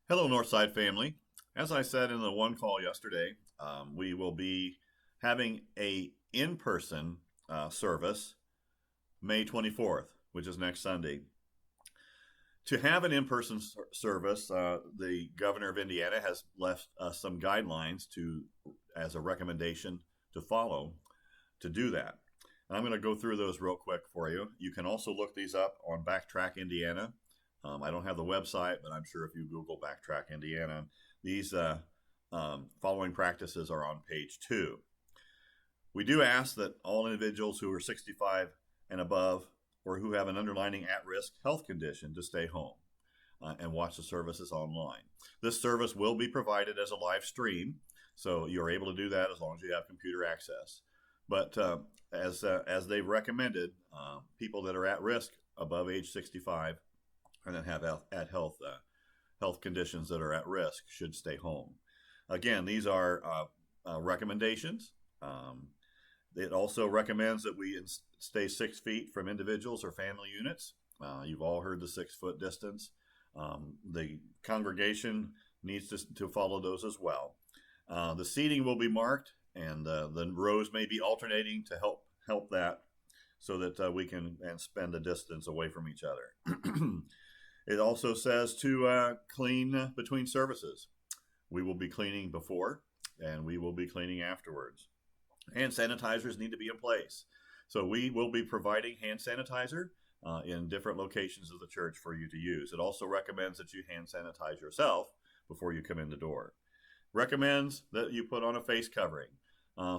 Hello, Northside family. As I said in the one call yesterday, we will be having a in-person service May 24th, which is next Sunday. To have an in-person service, the governor of Indiana has left some guidelines as a recommendation to follow to do that. And I'm going to go through those real quick for you. You can also look these up on Backtrack Indiana. I don't have the website, but I'm sure if you Google Backtrack Indiana, these following practices are on page 2. We do ask that all individuals who are 65 and above or who have an underlying at-risk health condition to stay home and watch the services online. This service will be provided as a live stream, so you're able to do that as long as you have computer access. But as they've recommended, people that are at risk above age 65 and then have health conditions that are at risk should stay home. Again, these are recommendations. It also recommends that we stay 6 feet from individuals or family units. You've all heard the 6-foot distance. The congregation needs to follow those as well. The seating will be marked, and the rows may be alternating to help that, so that we can spend the distance away from each other. It also says to clean between services. We will be cleaning before, and we will be cleaning afterwards. Hand sanitizers need to be in place. So we will be providing hand sanitizer in different locations of the church for you to use. It also recommends that you hand sanitize yourself before you come in the door. Recommends that you put on a face covering.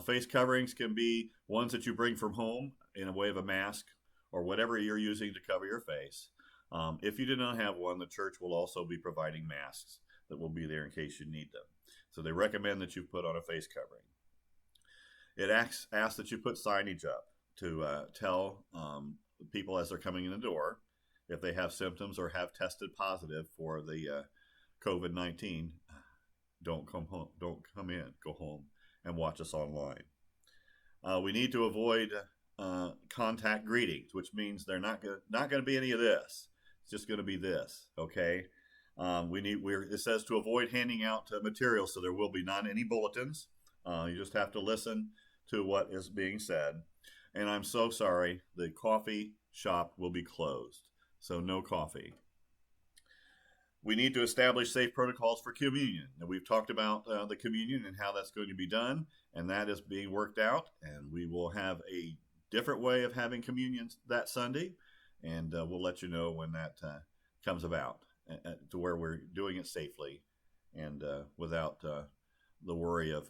Face coverings can be ones that you bring from home in a way of a mask or whatever you're using to cover your face. If you do not have one, the church will also be providing masks that will be there in case you need them. So they recommend that you put on a face covering. It asks that you put signage up to tell people as they're coming in the door if they have symptoms or have tested positive for the COVID-19. Don't come home. Don't come in. Go home and watch us online. We need to avoid contact greetings, which means they're not going to be any of this. It's just going to be this. Okay. It says to avoid handing out materials, so there will be not any bulletins. You just have to listen to what is being said. And I'm so sorry, the coffee shop will be closed, so no coffee. We need to establish safe protocols for communion. And we've talked about the communion and how that's going to be done, and that is being worked out. And we will have a different way of having communion that Sunday, and we'll let you know when that comes about to where we're doing it safely and without the worry of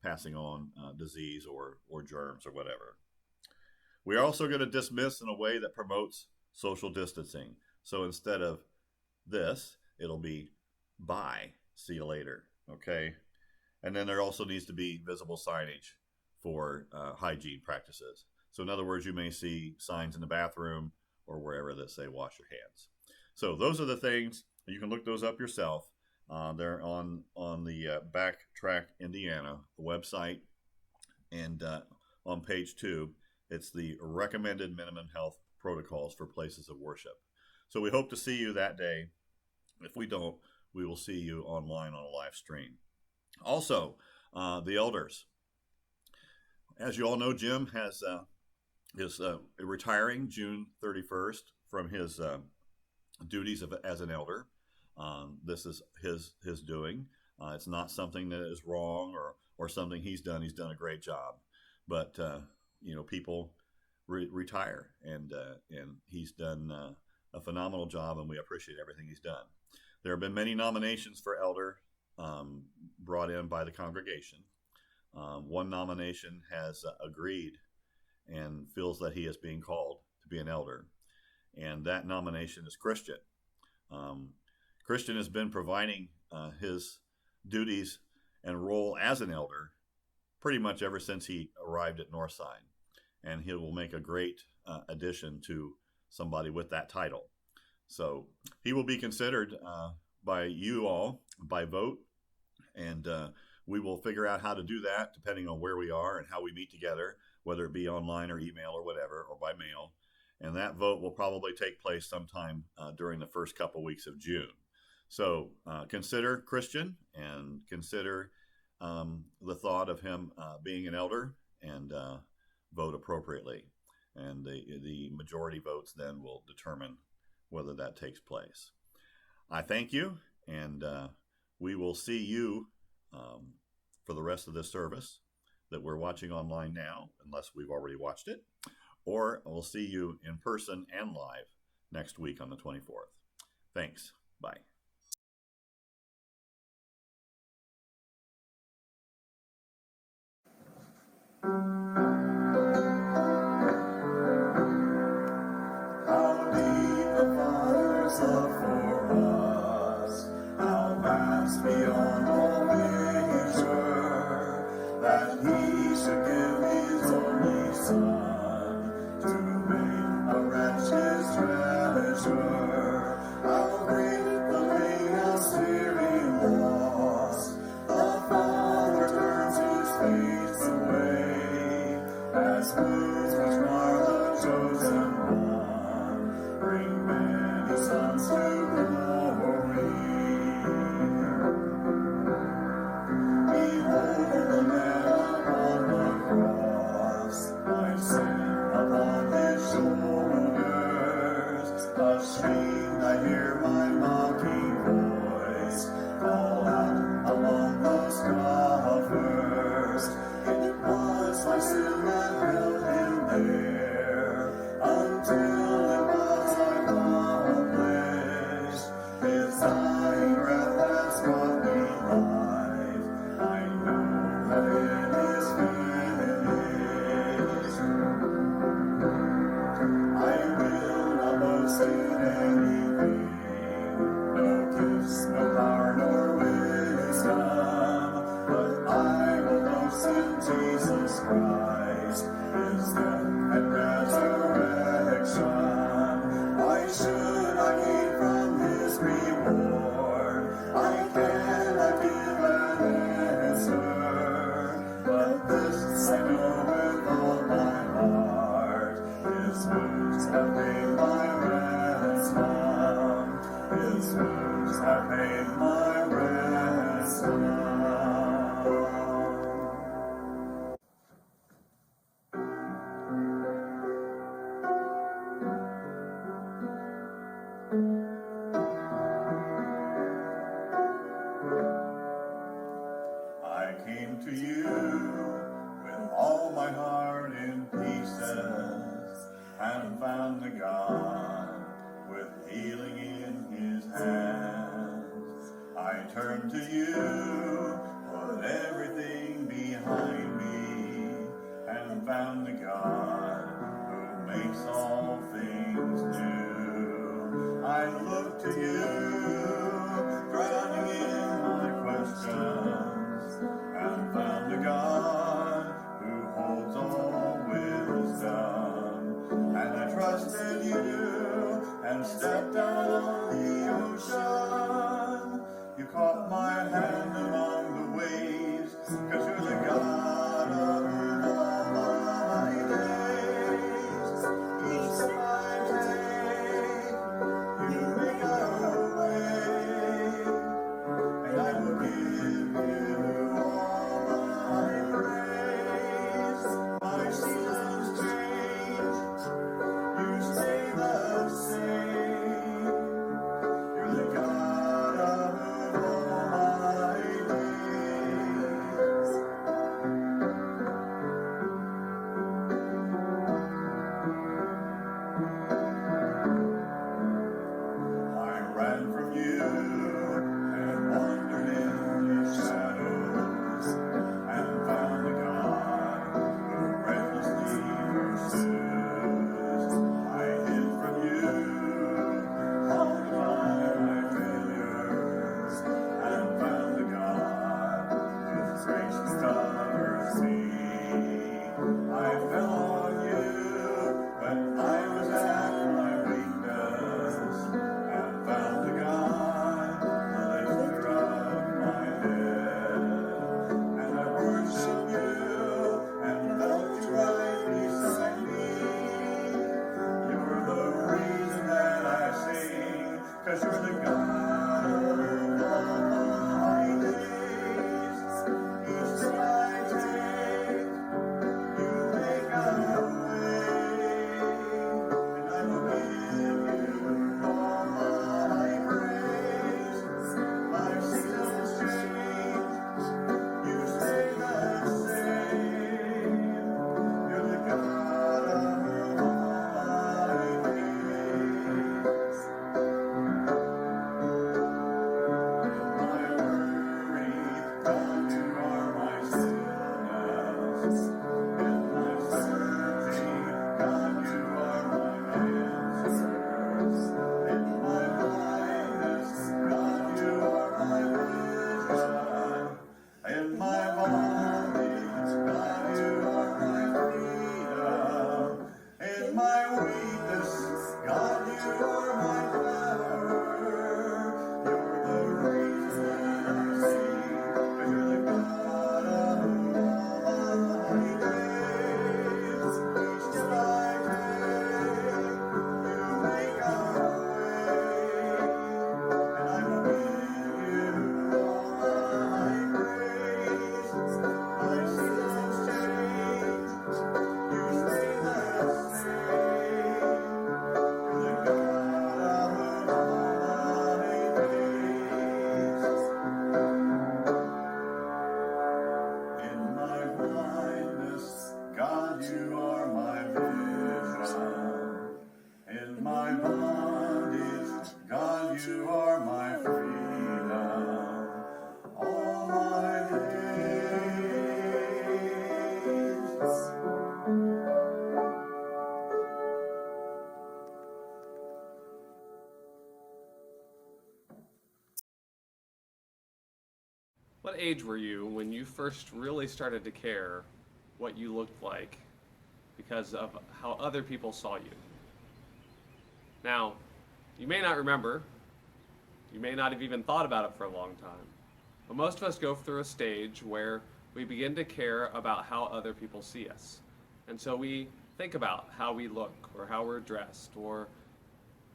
passing on disease or germs or whatever. We are also going to dismiss in a way that promotes social distancing. So instead of this, it'll be bye, see you later, okay? And then there also needs to be visible signage for hygiene practices. So in other words, you may see signs in the bathroom or wherever that say wash your hands. So those are the things. You can look those up yourself. They're on the Backtrack Indiana website, and on page 2, it's the recommended minimum health protocols for places of worship. So we hope to see you that day. If we don't, we will see you online on a live stream. Also, the elders. As you all know, Jim is retiring June 31st from his duties as an elder. This is his doing. It's not something that is wrong or something he's done. He's done a great job. But people retire, and he's done a phenomenal job, and we appreciate everything he's done. There have been many nominations for elder brought in by the congregation. One nomination has agreed and feels that he is being called to be an elder, and that nomination is Christian. Christian has been providing his duties and role as an elder pretty much ever since he arrived at Northside, and he will make a great addition to somebody with that title. So he will be considered by you all by vote, and we will figure out how to do that depending on where we are and how we meet together, whether it be online or email or whatever, or by mail. And that vote will probably take place sometime during the first couple weeks of June. So consider Christian and consider the thought of him being an elder, and vote appropriately. And the majority votes then will determine whether that takes place. I thank you, and we will see you for the rest of this service that we're watching online now, unless we've already watched it, or we'll see you in person and live next week on the 24th. Thanks. Bye. How deep the Father's love for us, how vast beyond all measure, that He should give His only Son to make a wretch His treasure. How great the pain of searing loss, the Father turns His face away, as wounds which mar the chosen one bring many sons to glory. Behold the man upon the cross, my sin upon His shoulders. Ashamed I hear my mocking voice call out among the scoffers. It was my sin that held Him there, until it was accomplished. His dying breath has brought me life. I know that it is finished. I will not boast in anything, no gifts, no power, nor wisdom, but I will boast in Jesus Christ, His death and resurrection. Why should I gain from His reward? I cannot give an answer, but this I know with all my heart: His wounds have paid my ransom. His wounds have paid my ransom. I came to you with all my heart in pieces, and found the God with healing in His hands. I turned to you, put everything behind me, and found the God who makes all things new. I look to you, drowning in my questions, and found a God who holds all wisdom. And I trusted you and stepped out on the ocean. You caught my hand among the waves, 'cause you're the God of all my days. Each step I take, you make a way, and I will give you all my praise. My seasons change, you stay the same. You're the God of all my days. with my bondage. God, you are my freedom. All my days. What age were you when you first really started to care what you looked like because of how other people saw you? Now, you may not remember, you may not have even thought about it for a long time, but most of us go through a stage where we begin to care about how other people see us. And so we think about how we look or how we're dressed or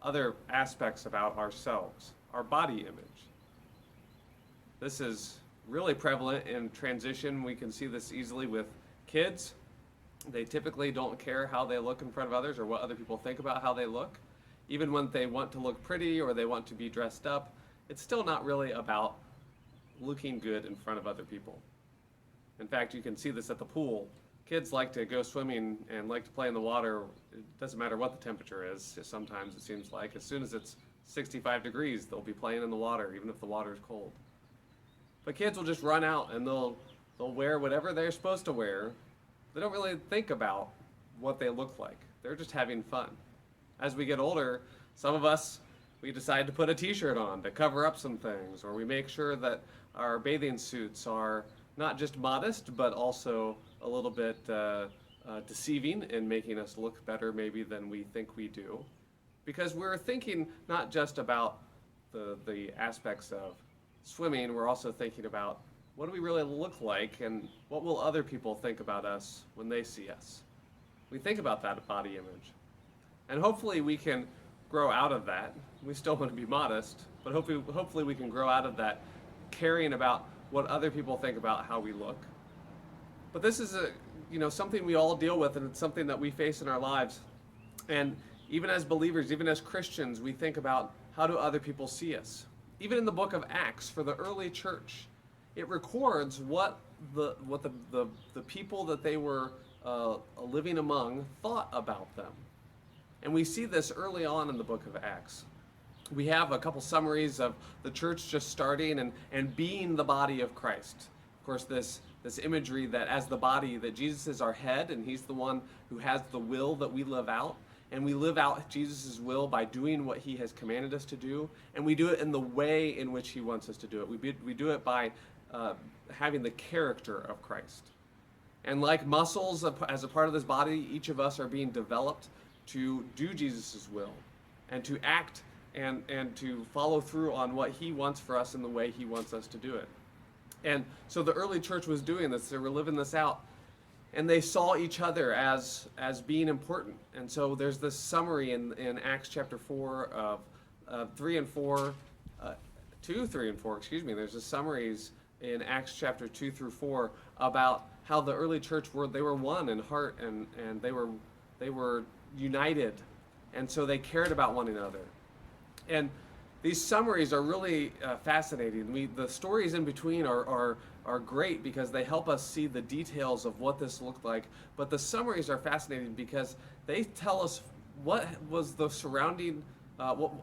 other aspects about ourselves, our body image. This is really prevalent in transition. We can see this easily with kids. They typically don't care how they look in front of others or what other people think about how they look. Even when they want to look pretty or they want to be dressed up, it's still not really about looking good in front of other people. In fact, you can see this at the pool. Kids like to go swimming and like to play in the water. It doesn't matter what the temperature is. Sometimes it seems like as soon as it's 65 degrees, they'll be playing in the water, even if the water is cold. But kids will just run out and they'll wear whatever they're supposed to wear. They don't really think about what they look like. They're just having fun. As we get older, some of us, we decide to put a t-shirt on to cover up some things, or we make sure that our bathing suits are not just modest, but also a little bit deceiving in making us look better maybe than we think we do. Because we're thinking not just about the aspects of swimming, we're also thinking about what do we really look like and what will other people think about us when they see us. We think about that body image. And hopefully we can grow out of that. We still want to be modest, but hopefully we can grow out of that caring about what other people think about how we look. But this is something we all deal with, and it's something that we face in our lives. And even as believers, even as Christians, we think about how do other people see us. Even in the book of Acts, for the early church, it records what the people that they were living among thought about them. And we see this early on in the book of Acts. We have a couple summaries of the church just starting and being the body of Christ. Of course, this imagery that as the body, that Jesus is our head, and he's the one who has the will that we live out. And we live out Jesus' will by doing what he has commanded us to do. And we do it in the way in which he wants us to do it. We do it by having the character of Christ. And like muscles as a part of this body, each of us are being developed to do Jesus' will and to act and to follow through on what he wants for us in the way he wants us to do it. And so the early church was doing this. They were living this out. And they saw each other as being important. And so there's this summary in Acts chapter 4 of 3 and 4, 2, 3, and 4, excuse me. There's the summaries in Acts chapter 2 through 4 about how the early church they were one in heart and they were united. And so they cared about one another. And these summaries are really fascinating. The stories in between are great because they help us see the details of what this looked like. But the summaries are fascinating because they tell us what was the surrounding,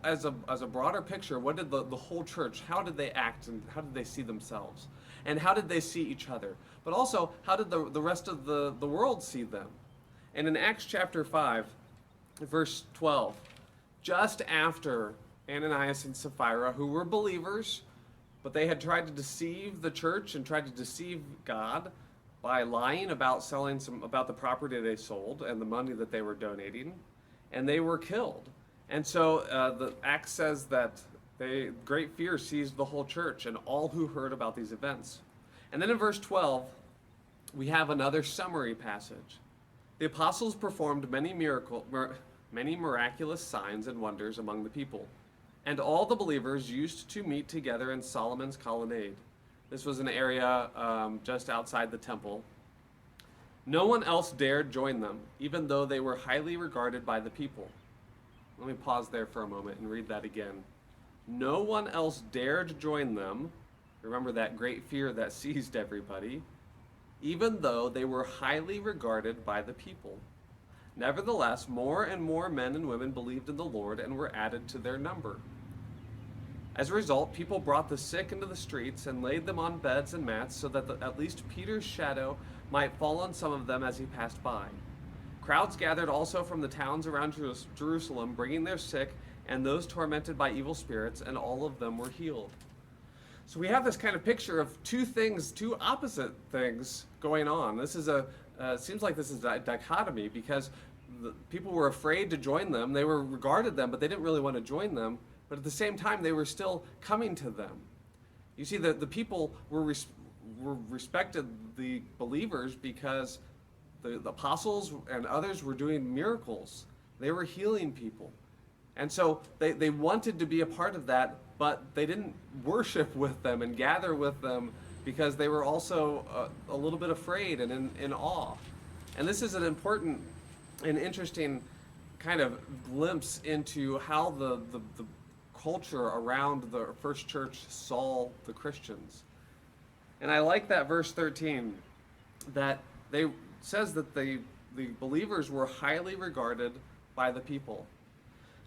as a broader picture, what did the whole church, how did they act and how did they see themselves? And how did they see each other? But also, how did the rest of the world see them? And in Acts chapter 5, verse 12, just after Ananias and Sapphira, who were believers, but they had tried to deceive the church and tried to deceive God by lying about about the property they sold and the money that they were donating, and they were killed. And so the Acts says that great fear seized the whole church and all who heard about these events. And then in verse 12, we have another summary passage. The apostles performed many miraculous signs and wonders among the people. And all the believers used to meet together in Solomon's colonnade. This was an area just outside the temple. No one else dared join them, even though they were highly regarded by the people. Let me pause there for a moment and read that again. No one else dared join them. Remember that great fear that seized everybody, even though they were highly regarded by the people. Nevertheless, more and more men and women believed in the Lord and were added to their number. As a result, people brought the sick into the streets and laid them on beds and mats so that at least Peter's shadow might fall on some of them as he passed by. Crowds gathered also from the towns around Jerusalem, bringing their sick and those tormented by evil spirits, and all of them were healed. So we have this kind of picture of two opposite things going on. This is seems like this is a dichotomy, because the people were afraid to join them. They regarded them, but they didn't really want to join them. But at the same time, they were still coming to them. You see, the people respected the believers because the apostles and others were doing miracles. They were healing people. And so they wanted to be a part of that, but they didn't worship with them and gather with them because they were also a little bit afraid and in awe. And this is an important and interesting kind of glimpse into how the culture around the first church saw the Christians. And I like that verse 13, that says that the believers were highly regarded by the people.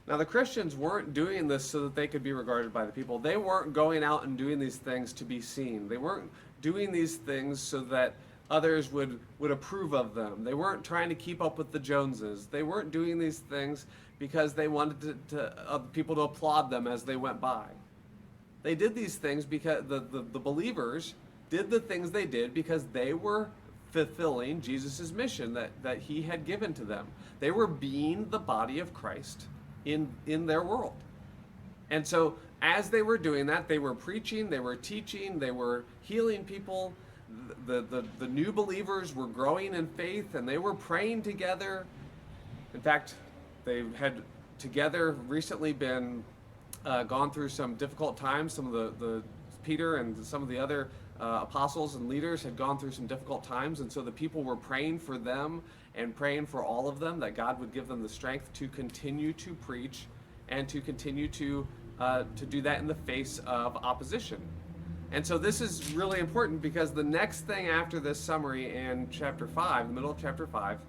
Now, the Christians weren't doing this so that they could be regarded by the people. They weren't going out and doing these things to be seen. They weren't doing these things so that others would approve of them. They weren't trying to keep up with the Joneses. They weren't doing these things because they wanted people to applaud them as they went by. They did these things because the believers did the things they did because they were fulfilling Jesus' mission that he had given to them. They were being the body of Christ in their world. And so as they were doing that, they were preaching, they were teaching, they were healing people. The new believers were growing in faith, and they were praying together. In fact, they had together recently been gone through some difficult times. Some of the Peter and some of the other apostles and leaders had gone through some difficult times, and so the people were praying for them and praying for all of them, that God would give them the strength to continue to preach and to continue to do that in the face of opposition. And so this is really important, because the next thing after this summary in chapter 5, the middle of chapter 5,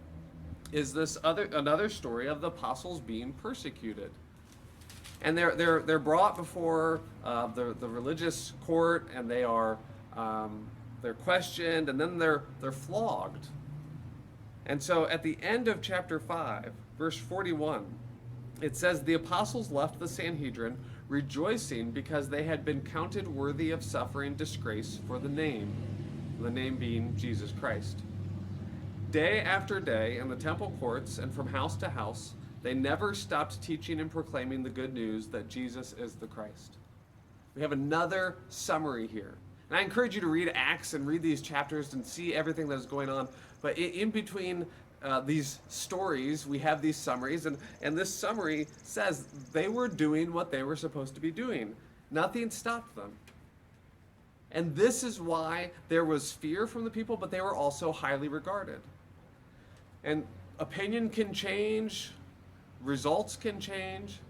is another story of the apostles being persecuted. And they're brought before the religious court, and they're questioned, and then they're flogged. And so at the end of chapter 5, verse 41, it says, "The apostles left the Sanhedrin, rejoicing because they had been counted worthy of suffering disgrace for the name being Jesus Christ. Day after day in the temple courts and from house to house, they never stopped teaching and proclaiming the good news that Jesus is the Christ." We have another summary here. And I encourage you to read Acts and read these chapters and see everything that is going on. But in between these stories, we have these summaries, and this summary says they were doing what they were supposed to be doing. Nothing stopped them. And this is why there was fear from the people, but they were also highly regarded. And opinion can change, results can change,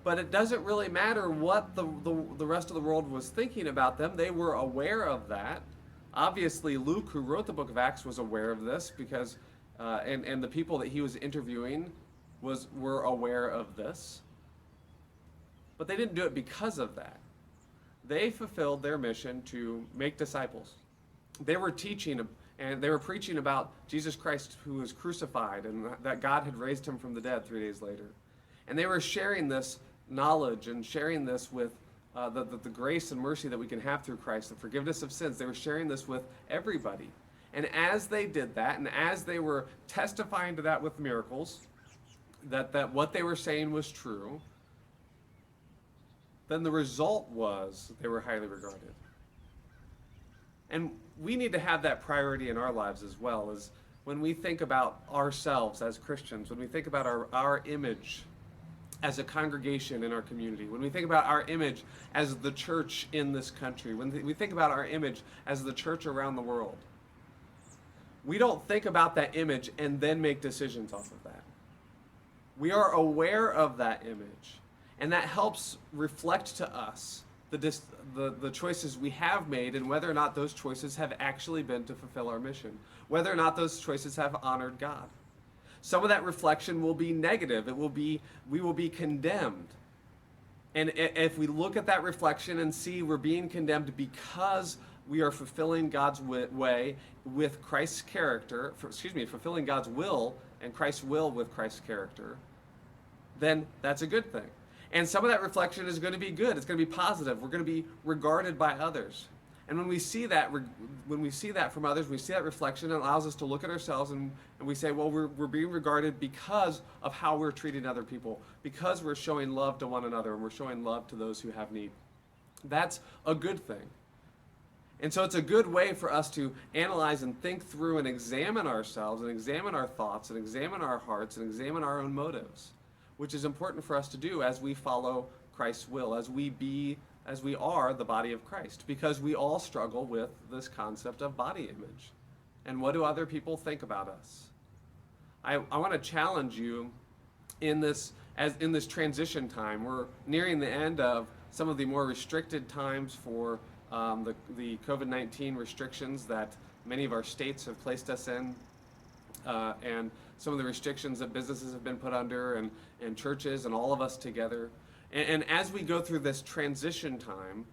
but it doesn't really matter what the rest of the world was thinking about them. They were aware of that. Obviously, Luke, who wrote the book of Acts, was aware of this, because and the people that he was interviewing were aware of this. But they didn't do it because of that. They fulfilled their mission to make disciples. They were teaching and they were preaching about Jesus Christ, who was crucified, and that God had raised him from the dead 3 days later. And they were sharing this knowledge and sharing this with the grace and mercy that we can have through Christ, the forgiveness of sins. They were sharing this with everybody. And as they did that, and as they were testifying to that with miracles, that what they were saying was true, then the result was they were highly regarded. And we need to have that priority in our lives as well, as when we think about ourselves as Christians, when we think about our image as a congregation in our community, when we think about our image as the church in this country, when we think about our image as the church around the world, we don't think about that image and then make decisions off of that. We are aware of that image, and that helps reflect to us the choices we have made, and whether or not those choices have actually been to fulfill our mission, whether or not those choices have honored God. Some of that reflection will be negative. We will be condemned. And if we look at that reflection and see we're being condemned because we are fulfilling God's way with Christ's character, fulfilling God's will and Christ's will with Christ's character, then that's a good thing. And some of that reflection is going to be good. It's going to be positive. We're going to be regarded by others. And when we see that from others, we see that reflection, it allows us to look at ourselves and we say, well, we're being regarded because of how we're treating other people, because we're showing love to one another and we're showing love to those who have need. That's a good thing. And so it's a good way for us to analyze and think through and examine ourselves and examine our thoughts and examine our hearts and examine our own motives, which is important for us to do as we follow Christ's will, as we are the body of Christ, because we all struggle with this concept of body image. And what do other people think about us? I want to challenge you in this transition time. We're nearing the end of some of the more restricted times for the COVID-19 restrictions that many of our states have placed us in, and some of the restrictions that businesses have been put under, and churches and all of us together. And as we go through this transition time,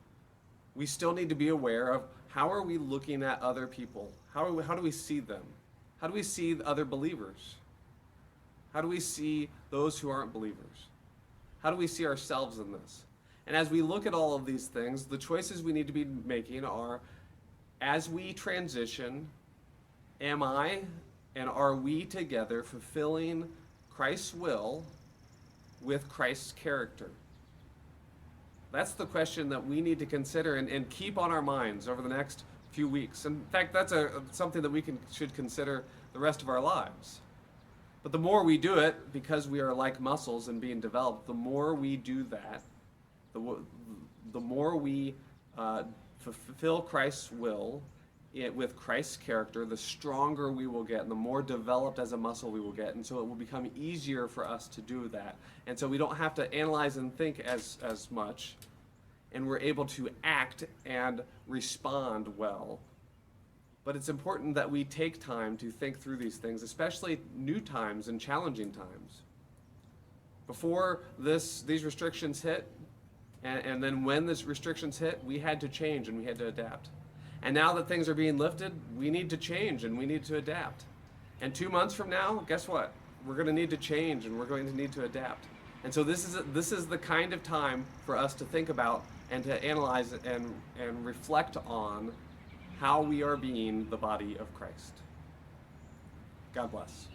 we still need to be aware of how are we looking at other people? How do we see them? How do we see other believers? How do we see those who aren't believers? How do we see ourselves in this? And as we look at all of these things, the choices we need to be making are, as we transition, am I and are we together fulfilling Christ's will with Christ's character? That's the question that we need to consider and keep on our minds over the next few weeks. In fact, that's something that we should consider the rest of our lives. But the more we do it, because we are like muscles and being developed, the more we do that, the more we fulfill Christ's will with Christ's character, the stronger we will get and the more developed as a muscle we will get. And so it will become easier for us to do that. And so we don't have to analyze and think as much, and we're able to act and respond well. But it's important that we take time to think through these things, especially new times and challenging times. Before these restrictions hit, and then when these restrictions hit, we had to change and we had to adapt. And now that things are being lifted, we need to change and we need to adapt. And 2 months from now, guess what? We're going to need to change and we're going to need to adapt. And so this is the kind of time for us to think about and to analyze and reflect on how we are being the body of Christ. God bless.